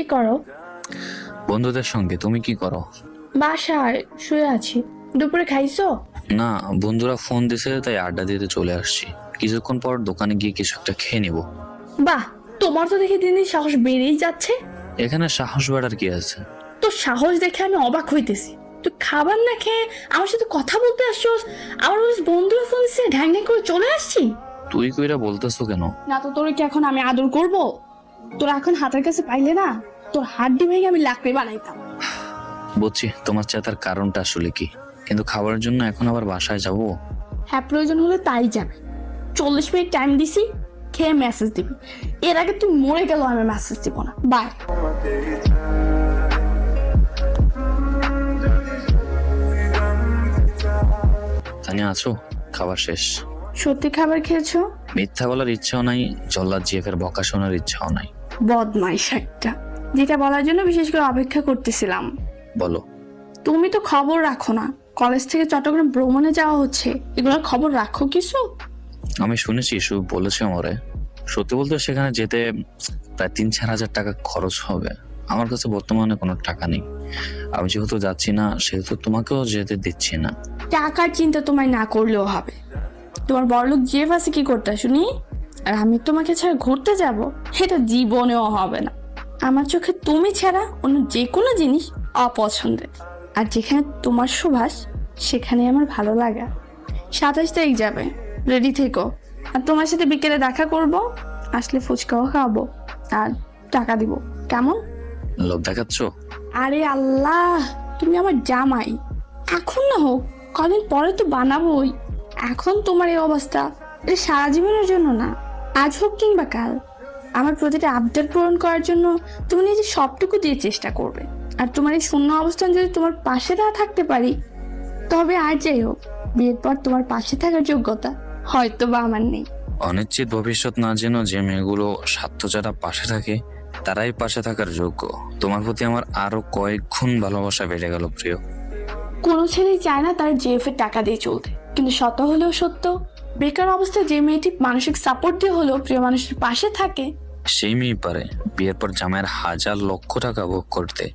কি করো? বন্ধুদের সঙ্গে। তুমি কি করো? বাসায় শুয়ে আছি। দুপুরে খাইছো? না, বন্ধুরা ফোন দিছে তাই আড্ডা দিতে চলে আসছি। কিছুক্ষণ পর দোকানে গিয়ে কিছু একটা খেয়ে নিব। বাহ, তোমার তো দেখে দিন দিন সাহস বেড়েই যাচ্ছে। এখানে সাহস বাড়ার কি আছে? তোর সাহস দেখে আমি অবাক হইতেছি। তুই খাবার না খেয়ে আমার সাথে কথা বলতে আসছোস, আমার বন্ধুর ফোন দিচ্ছে, ঢ্যাং ঢ্যাং করে চলে আসছি। তুই কইরা বলতেছো কেন? না তো তোর কি এখন আমি আদর করব? তোর এখন হাতের কাছে পাইলে না, তোর হাড্ডি ভেঙে আমি লাকড়ি বানাইতাম। বুঝছি তোমার চেতার কারণটা আসলে কি, কিন্তু খাবারের জন্য এখন আবার বাসায় যাব? হ্যাঁ, প্রয়োজন হলে তাই যাবে। 40 মিনিট টাইম দিছি, খেয়ে মেসেজ দিবি। এর আগে তুই মরে গেল আমি মেসেজ দিব না। বাই। তানিয়া আছো? খাবার শেষ। সত্যি খাবার খেয়েছো? মিথ্যা বলার ইচ্ছাও নাই, জল্লাদ জিএফের বকা শোনার ইচ্ছাও নাই। বদমাইশ একটা, যেটা বলার জন্য বিশেষ করে অপেক্ষা করতেছিলাম। বলো। তুমি তো খবর রাখো না, কলেজ থেকে চট্টগ্রাম ভ্রমণে যাওয়া হচ্ছে, এগুলোর খবর রাখো কিছু? আমি শুনেছি, শুভ বলেছে আমারে। সত্যি বলতে সেখানে যেতে প্রায় 3-4 হাজার টাকা খরচ হবে। আমার কাছে বর্তমানে কোনো টাকা নেই। আমি যেহেতু যাচ্ছি না সেহেতু তোমাকেও যেতে দিচ্ছি না। টাকার চিন্তা তোমায় না করলেও হবে। তোমার বড়লোক জেফ আছে কি করতে শুনি, আর আমি তোমাকে ছাড়া ঘুরতে যাব, এটা জীবনেও হবে না। আমার চোখে তুমি ছাড়া অন্য যে কোনো জিনিস অপছন্দের, আর যেখানে তোমার সুবাস সেখানে আমার ভালো লাগা। 27 তারিখ যাবে, রেডি থেকো। আর তোমার সাথে বিকেলে দেখা করব, আসলে ফুচকাও খাওয়াবো আর টাকা দিব, কেমন? লোভ দেখাচ্ছ? আরে আল্লাহ, তুমি আমার জামাই, এখন না হোক, কদিন পরে তো বানাবোই। এখন তোমার এই অবস্থা, এটা সারা জীবনের জন্য না, আজ হোক কিংবা কাল। আমার প্রতিটা আবদার পূরণ করার জন্য তুমি নিজে সবটুকু দিয়ে চেষ্টা করবে। আর তোমার এই শূন্য অবস্থান যদি তোমার পাশে না থাকতে পারি, তবে আর যাই হোক, বিয়ের পর তোমার পাশে থাকার যোগ্যতা হয়তো বা আমার নেই। অনিশ্চিত ভবিষ্যৎ না যেন যে মেয়েগুলো স্বার্থ ছাড়া পাশে থাকে তারাই পাশে থাকার যোগ্য। তোমার প্রতি আমার আরো কয়েক গুণ ভালোবাসা বেড়ে গেল প্রিয়। কোনো ছেলেই চায় না তার জেএফের টাকা দিয়ে চলতে, কিন্তু শত হলেও সত্য, বেকার অবস্থায় যে মেয়েটি মানসিক সাপোর্ট দিয়ে হলেও প্রিয় মানুষের পাশে থাকে, সেই মেয়ে পারে বিয়ের পর জামাইয়ের হাজার লক্ষ টাকা ভোগ করতে।